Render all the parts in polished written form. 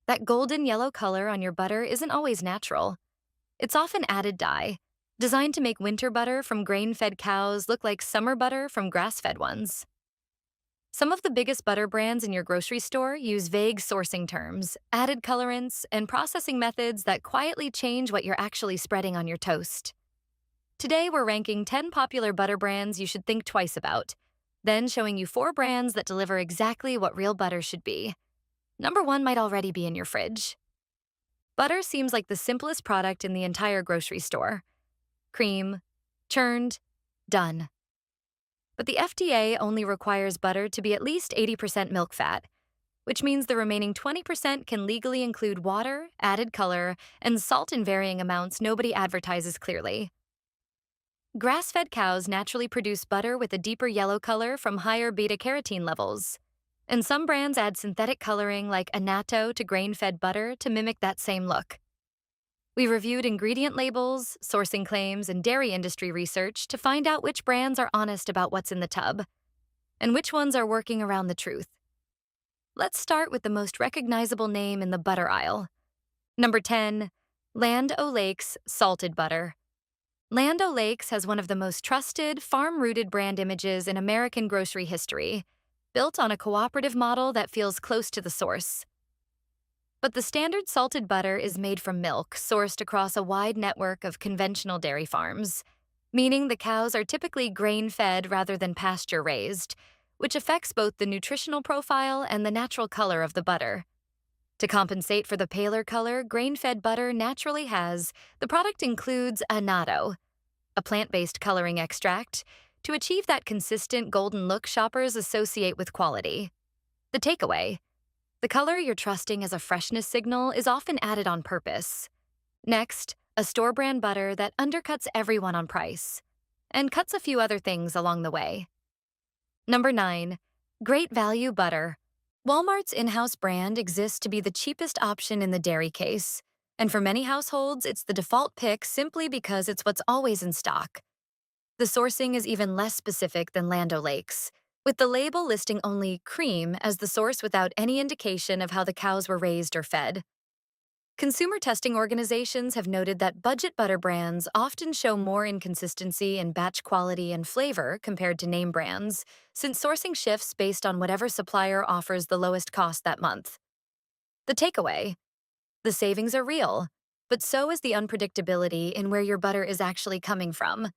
That golden yellow color on your butter isn't always natural. It's often added dye, designed to make winter butter from grain-fed cows look like summer butter from grass-fed ones. Some of the biggest butter brands in your grocery store use vague sourcing terms, added colorants, and processing methods that quietly change what you're actually spreading on your toast. Today, we're ranking 10 popular butter brands you should think twice about, then showing you 4 brands that deliver exactly what real butter should be. Number 1 might already be in your fridge. Butter seems like the simplest product in the entire grocery store. Cream, churned, done. But the FDA only requires butter to be at least 80% milk fat, which means the remaining 20% can legally include water, added color, and salt in varying amounts nobody advertises clearly. Grass-fed cows naturally produce butter with a deeper yellow color from higher beta-carotene levels. And some brands add synthetic coloring like annatto to grain-fed butter to mimic that same look. We reviewed ingredient labels, sourcing claims, and dairy industry research to find out which brands are honest about what's in the tub, and which ones are working around the truth. Let's start with the most recognizable name in the butter aisle. Number 10, Land O'Lakes Salted Butter. Land O'Lakes has one of the most trusted, farm-rooted brand images in American grocery history, built on a cooperative model that feels close to the source. But the standard salted butter is made from milk sourced across a wide network of conventional dairy farms, meaning the cows are typically grain-fed rather than pasture-raised, which affects both the nutritional profile and the natural color of the butter. To compensate for the paler color grain-fed butter naturally has, the product includes annatto, a plant-based coloring extract, to achieve that consistent golden look shoppers associate with quality. The takeaway: the color you're trusting as a freshness signal is often added on purpose. Next, a store-brand butter that undercuts everyone on price, and cuts a few other things along the way. Number 9, Great Value Butter. Walmart's in-house brand exists to be the cheapest option in the dairy case, and for many households, it's the default pick simply because it's what's always in stock. The sourcing is even less specific than Land O'Lakes, with the label listing only cream as the source without any indication of how the cows were raised or fed. Consumer testing organizations have noted that budget butter brands often show more inconsistency in batch quality and flavor compared to name brands, since sourcing shifts based on whatever supplier offers the lowest cost that month. The takeaway: the savings are real, but so is the unpredictability in where your butter is actually coming from.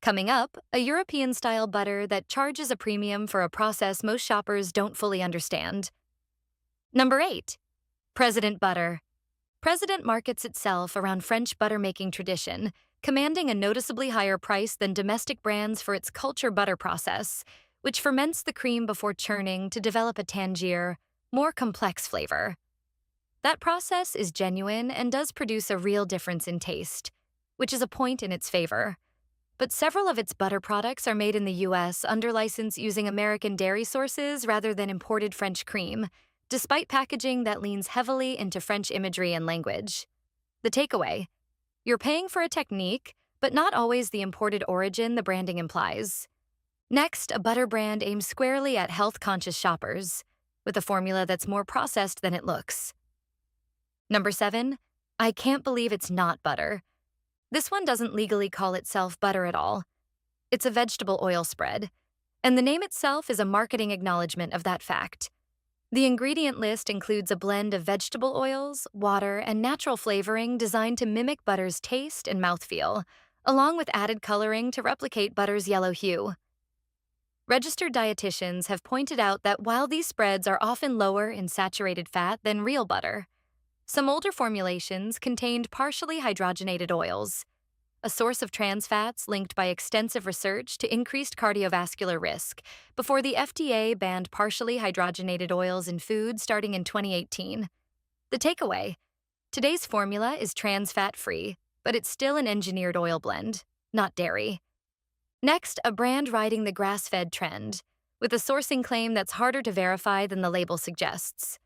Coming up, a European-style butter that charges a premium for a process most shoppers don't fully understand. Number 8, President Butter. President markets itself around French butter-making tradition, commanding a noticeably higher price than domestic brands for its culture butter process, which ferments the cream before churning to develop a tangier, more complex flavor. That process is genuine and does produce a real difference in taste, which is a point in its favor. But several of its butter products are made in the US under license using American dairy sources rather than imported French cream, despite packaging that leans heavily into French imagery and language. The takeaway: you're paying for a technique, but not always the imported origin the branding implies. Next, a butter brand aims squarely at health-conscious shoppers, with a formula that's more processed than it looks. Number 7, I Can't Believe It's Not Butter. This one doesn't legally call itself butter at all. It's a vegetable oil spread, and the name itself is a marketing acknowledgement of that fact. The ingredient list includes a blend of vegetable oils, water, and natural flavoring designed to mimic butter's taste and mouthfeel, along with added coloring to replicate butter's yellow hue. Registered dietitians have pointed out that while these spreads are often lower in saturated fat than real butter, some older formulations contained partially hydrogenated oils, a source of trans fats linked by extensive research to increased cardiovascular risk, before the FDA banned partially hydrogenated oils in food starting in 2018. The takeaway: today's formula is trans fat-free, but it's still an engineered oil blend, not dairy. Next, a brand riding the grass-fed trend, with a sourcing claim that's harder to verify than the label suggests.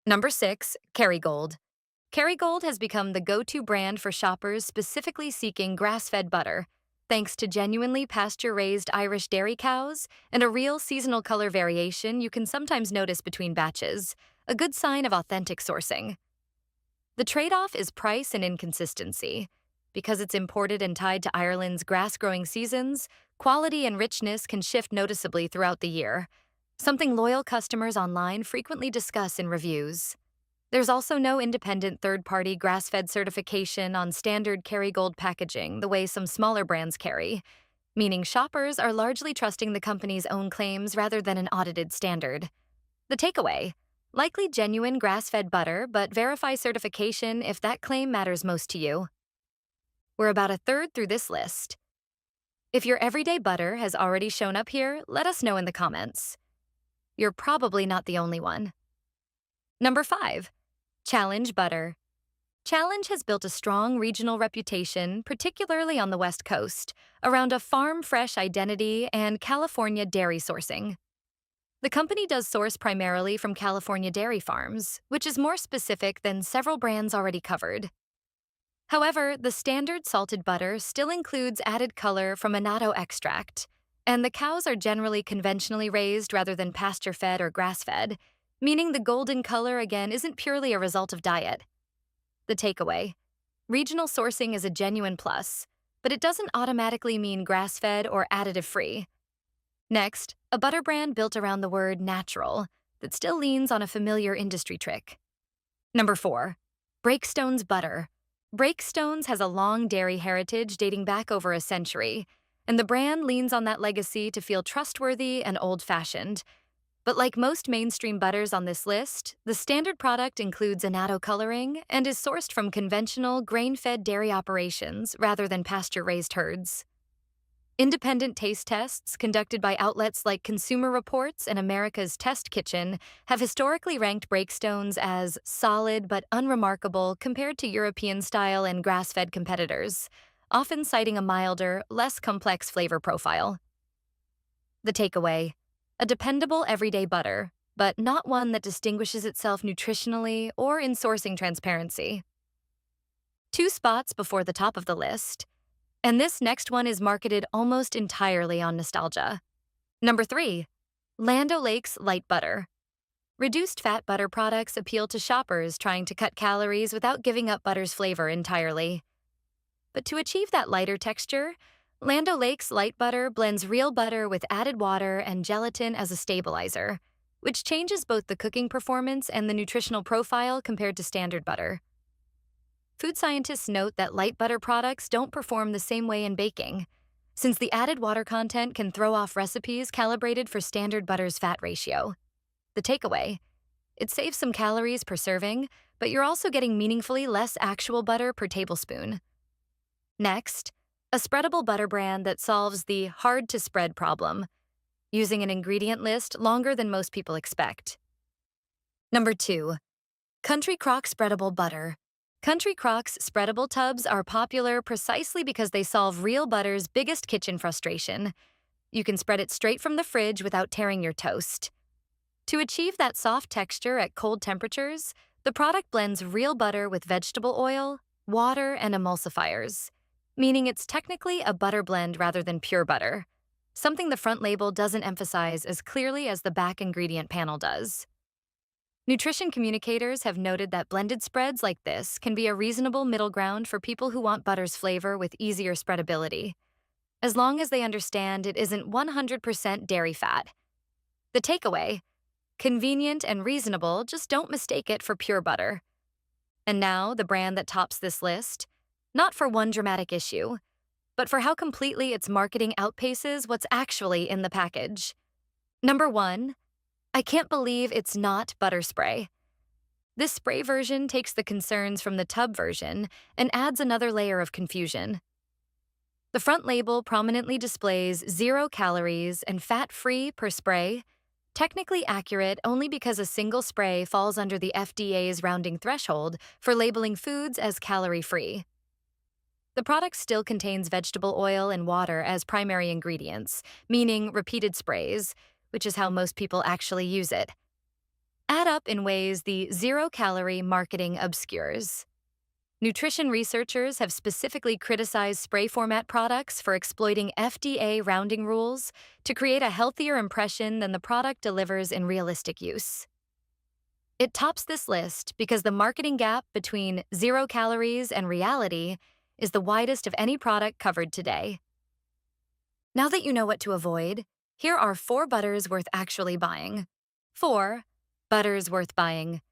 Number 6, Kerrygold. Kerrygold has become the go-to brand for shoppers specifically seeking grass-fed butter, thanks to genuinely pasture-raised Irish dairy cows and a real seasonal color variation you can sometimes notice between batches, a good sign of authentic sourcing. The trade-off is price and inconsistency. Because it's imported and tied to Ireland's grass-growing seasons, quality and richness can shift noticeably throughout the year, something loyal customers online frequently discuss in reviews. There's also no independent third-party grass-fed certification on standard Kerrygold packaging the way some smaller brands carry, meaning shoppers are largely trusting the company's own claims rather than an audited standard. The takeaway: likely genuine grass-fed butter, but verify certification if that claim matters most to you. We're about a third through this list. If your everyday butter has already shown up here, let us know in the comments. You're probably not the only one. Number 5. Challenge butter. Challenge has built a strong regional reputation, particularly on the West Coast, around a farm-fresh identity and California dairy sourcing. The company does source primarily from California dairy farms, which is more specific than several brands already covered. However, the standard salted butter still includes added color from annatto extract, and the cows are generally conventionally raised rather than pasture-fed or grass-fed, meaning the golden color again isn't purely a result of diet. The takeaway: regional sourcing is a genuine plus, but it doesn't automatically mean grass-fed or additive-free. Next, a butter brand built around the word natural that still leans on a familiar industry trick. Number 4. Breakstone's butter. Breakstone's has a long dairy heritage dating back over a century, and the brand leans on that legacy to feel trustworthy and old-fashioned. But like most mainstream butters on this list, the standard product includes annatto coloring and is sourced from conventional grain-fed dairy operations rather than pasture-raised herds. Independent taste tests conducted by outlets like Consumer Reports and America's Test Kitchen have historically ranked Breakstones as solid but unremarkable compared to European-style and grass-fed competitors, often citing a milder, less complex flavor profile. The takeaway: a dependable everyday butter, but not one that distinguishes itself nutritionally or in sourcing transparency. 2 spots before the top of the list, and this next one is marketed almost entirely on nostalgia. Number 3. Land O'Lakes Light Butter. Reduced fat butter products appeal to shoppers trying to cut calories without giving up butter's flavor entirely. But to achieve that lighter texture, Land O'Lakes Light Butter blends real butter with added water and gelatin as a stabilizer, which changes both the cooking performance and the nutritional profile compared to standard butter. Food scientists note that light butter products don't perform the same way in baking, since the added water content can throw off recipes calibrated for standard butter's fat ratio. The takeaway: it saves some calories per serving, but you're also getting meaningfully less actual butter per tablespoon. Next, a spreadable butter brand that solves the hard-to-spread problem, using an ingredient list longer than most people expect. Number 2. Country Crock Spreadable Butter. Country Crock's spreadable tubs are popular precisely because they solve real butter's biggest kitchen frustration. You can spread it straight from the fridge without tearing your toast. To achieve that soft texture at cold temperatures, the product blends real butter with vegetable oil, water, and emulsifiers, meaning it's technically a butter blend rather than pure butter, something the front label doesn't emphasize as clearly as the back ingredient panel does. Nutrition communicators have noted that blended spreads like this can be a reasonable middle ground for people who want butter's flavor with easier spreadability, as long as they understand it isn't 100% dairy fat. The takeaway: convenient and reasonable, just don't mistake it for pure butter. And now, the brand that tops this list, not for one dramatic issue, but for how completely its marketing outpaces what's actually in the package. Number 1. I can't believe it's not butter spray. This spray version takes the concerns from the tub version and adds another layer of confusion. The front label prominently displays 0 calories and fat-free per spray, technically accurate only because a single spray falls under the FDA's rounding threshold for labeling foods as calorie-free. The product still contains vegetable oil and water as primary ingredients, meaning repeated sprays, which is how most people actually use it, add up in ways the 0-calorie marketing obscures. Nutrition researchers have specifically criticized spray format products for exploiting FDA rounding rules to create a healthier impression than the product delivers in realistic use. It tops this list because the marketing gap between 0 calories and reality is the widest of any product covered today. Now that you know what to avoid, here are 4 butters worth actually buying. 4 butters worth buying.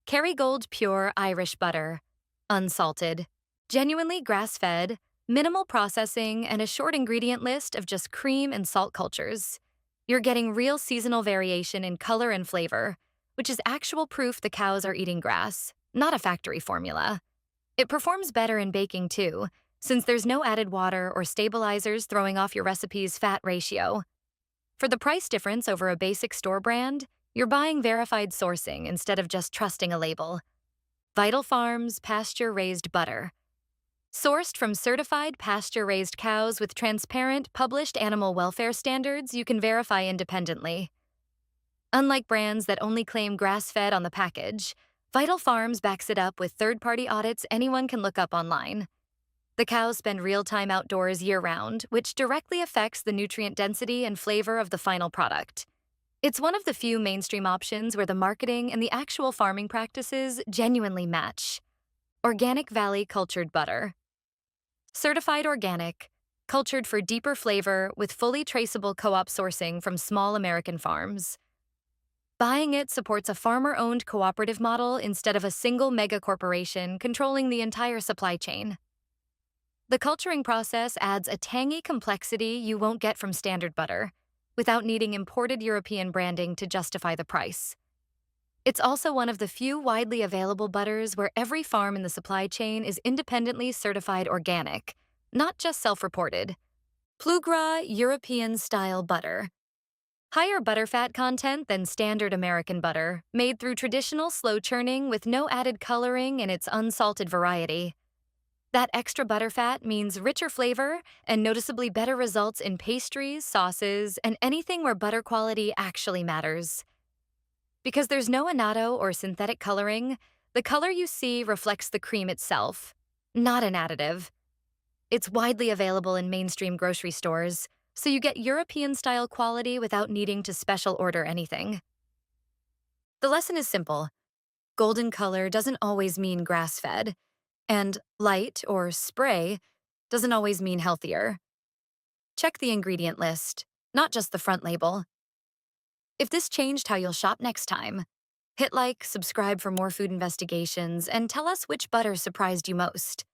Kerrygold Pure Irish Butter. Unsalted. Genuinely grass-fed, minimal processing, and a short ingredient list of just cream and salt cultures. You're getting real seasonal variation in color and flavor, which is actual proof the cows are eating grass, not a factory formula. It performs better in baking too, since there's no added water or stabilizers throwing off your recipe's fat ratio. For the price difference over a basic store brand, you're buying verified sourcing instead of just trusting a label. Vital Farms pasture-raised butter. Sourced from certified pasture-raised cows with transparent, published animal welfare standards you can verify independently. Unlike brands that only claim grass-fed on the package, Vital Farms backs it up with third-party audits anyone can look up online. The cows spend real time outdoors year-round, which directly affects the nutrient density and flavor of the final product. It's one of the few mainstream options where the marketing and the actual farming practices genuinely match. Organic Valley Cultured Butter. Certified organic, cultured for deeper flavor with fully traceable co-op sourcing from small American farms. Buying it supports a farmer-owned cooperative model instead of a single mega corporation controlling the entire supply chain. The culturing process adds a tangy complexity you won't get from standard butter, without needing imported European branding to justify the price. It's also one of the few widely available butters where every farm in the supply chain is independently certified organic, not just self-reported. Plugra European-style butter. Higher butterfat content than standard American butter, made through traditional slow churning with no added coloring in its unsalted variety. That extra butterfat means richer flavor and noticeably better results in pastries, sauces, and anything where butter quality actually matters. Because there's no annatto or synthetic coloring, the color you see reflects the cream itself, not an additive. It's widely available in mainstream grocery stores, so you get European-style quality without needing to special order anything. The lesson is simple. Golden color doesn't always mean grass-fed, and light or spray doesn't always mean healthier. Check the ingredient list, not just the front label. If this changed how you'll shop next time, hit like, subscribe for more food investigations, and tell us which butter surprised you most.